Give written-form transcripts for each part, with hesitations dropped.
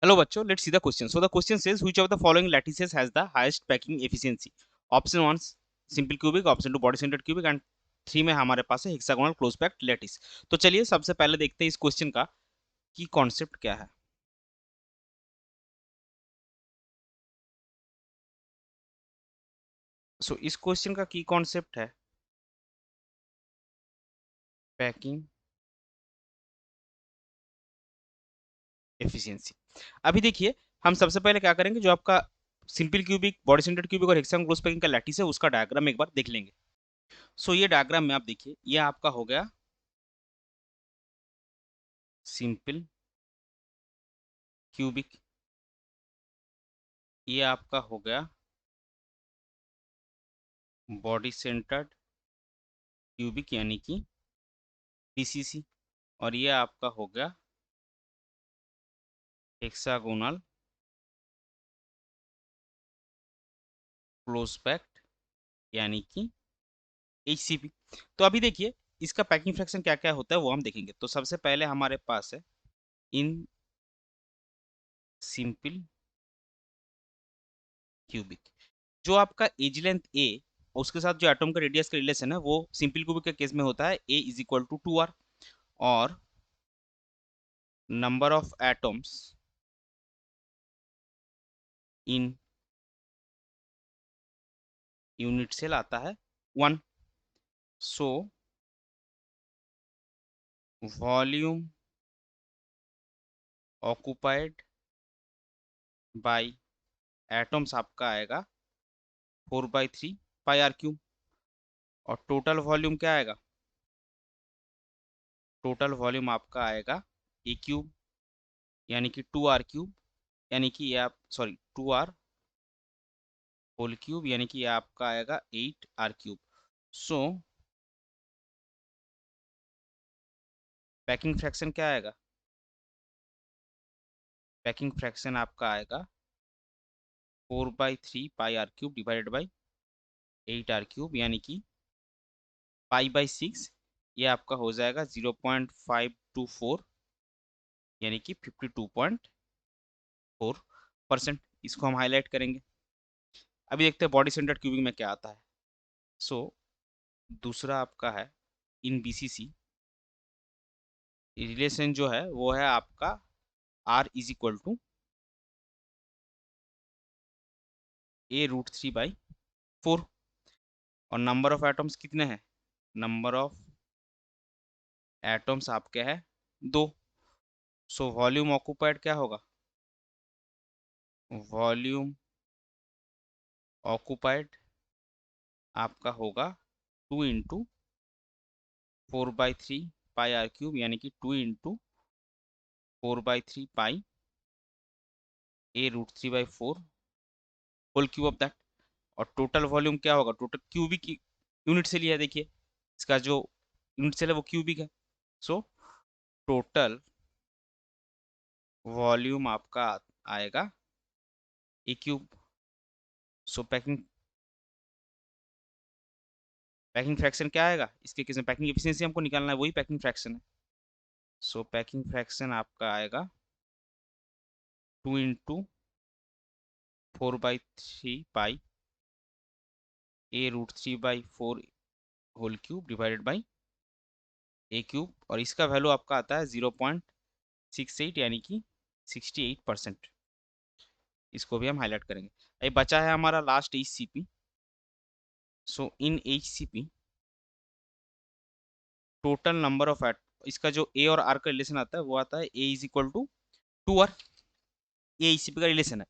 Hello बच्चों, let's see the question. So the question says which of the following lattices has the highest packing efficiency? Option 1 simple cubic, option 2 body centered cubic and 3 में हमारे पास है hexagonal close packed lattice. तो चलिए सबसे पहले देखते हैं इस क्वेश्चन का की कॉन्सेप्ट क्या है. सो इस क्वेश्चन का की कॉन्सेप्ट है पैकिंग एफिशिएंसी. अभी देखिए हम सबसे पहले क्या करेंगे, जो आपका simple cubic, body centred cubic और हेक्सागोनल क्लोज पैकिंग का लैटिस है उसका डायग्राम एक बार देख लेंगे. सो ये डायग्राम में आप देखिए, ये आपका हो गया सिंपल क्यूबिक, ये आपका हो गया बॉडी सेंटर्ड क्यूबिक यानी कि पीसीसी, और ये आपका हो गया हेक्सागोनल क्लोज पैक्ड यानी कि एचसीपी. तो अभी देखिए इसका पैकिंग फ्रैक्शन क्या क्या होता है वो हम देखेंगे. तो सबसे पहले हमारे पास है इन सिंपल क्यूबिक, जो आपका एज लेंथ ए उसके साथ जो एटम का रेडियस का रिलेशन है वो सिंपल क्यूबिक के केस में होता है ए इज इक्वल टू 2r, और number of atoms in unit cell आता है 1. So volume occupied by atoms आपका आएगा 4/3 पाई आर क्यूब, और टोटल वॉल्यूम क्या आएगा, टोटल वॉल्यूम आपका आएगा ए क्यूब यानी कि 2r क्यूब, यानी कि ये आप सॉरी 2r होल क्यूब यानी कि ये आपका आएगा 8r cube. So packing fraction क्या आएगा, पैकिंग फ्रैक्शन आपका आएगा 4/3 pi r cube divided by 8r cube यानी कि पाई/6, ये आपका हो जाएगा 0.524 यानी कि 52.4%. इसको हम हाईलाइट करेंगे. अभी देखते हैं बॉडी सेंटर्ड क्यूबिक में क्या आता है. सो दूसरा आपका है इन बीसीसी, रिलेशन जो है वो है आपका are is equal to a√3/4, और नंबर ऑफ एटम्स कितने हैं, नंबर ऑफ एटम्स आपके हैं 2. सो वॉल्यूम ऑक्यूपाइड क्या होगा, वॉल्यूम ऑक्यूपाइड आपका होगा 2 × 4/3 पाई आर क्यूब यानी कि 2 × 4/3 pi a√3/4 whole cube of that. और टोटल वॉल्यूम क्या होगा, टोटल क्यूबिक यूनिट से लिया है, देखिए इसका जो यूनिट सेल है वो क्यूबिक है. सो टोटल वॉल्यूम आपका आएगा a cube. So packing packing fraction क्या आएगा इसके केस में, पैकिंग एफिशिएंसी हमको निकालना है, वही पैकिंग फ्रैक्शन है. सो पैकिंग फ्रैक्शन आपका आएगा 2 × 4/3 pi a√3/4 whole cube divided by a cube, और इसका वैल्यू आपका आता है 0.68 यानी कि 68%. इसको भी हम हाईलाइट करेंगे. ये बचा है हमारा last HCP. So in HCP total number of eight, इसका जो ए और आर का रिलेशन आता है वो आता है ए इज इक्वल टू 2r, ये एचसीपी का रिलेशन है,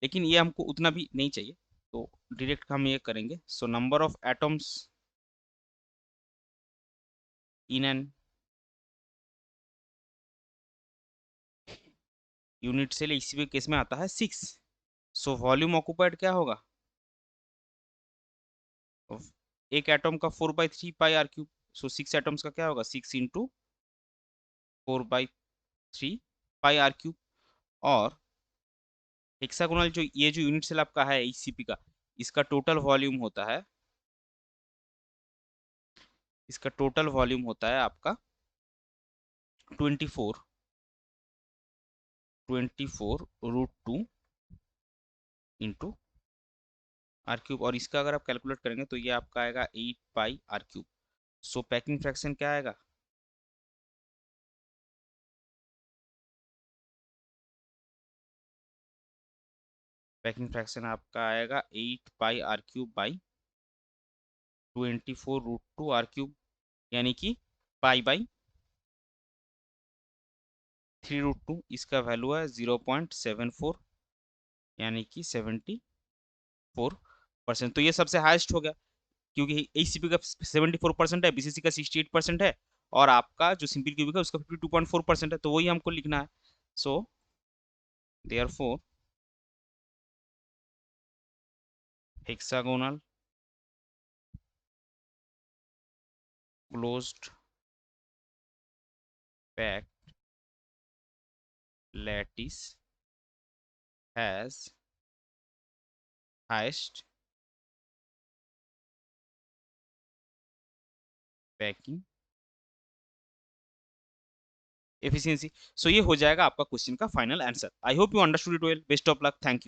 लेकिन ये हमको उतना भी नहीं चाहिए तो डायरेक्ट हम ये करेंगे. So number of atoms in an unit cell HCP case में आता है 6. सो वॉल्यूम ऑक्यूपाइड क्या होगा, एक एटम का 4/3 पाई आर क्यूब. सो 6 एटम्स का क्या होगा, 6 × 4/3 पाई आर क्यूब. और हेक्सागोनल जो ये जो यूनिट सेल आपका है एचसीपी का, इसका टोटल वॉल्यूम होता है, इसका टोटल वॉल्यूम होता है आपका 24 24√2 इंटू आर क्यूब, और इसका अगर आप कैलकुलेट करेंगे तो ये आपका आएगा 8 पाई r cube. So packing fraction क्या आएगा? पैकिंग फ्रैक्शन आपका आएगा 8 पाई r cube by 24√2 r cube, यानी कि पाई/3√2। इसका वैल्यू है 0.74, यानी कि 74%। तो ये सबसे हाईएस्ट हो गया, क्योंकि एसीपी का 74% है, बीसीसी का 68% है, और आपका जो सिंपल क्यूबिक है उसका 52.4% है, तो वही हमको लिखना है। So therefore hexagonal closed packed lattice has highest packing efficiency. So ये हो जाएगा आपका क्वेश्चन का final answer. I hope you understood it well. Best of luck. Thank you.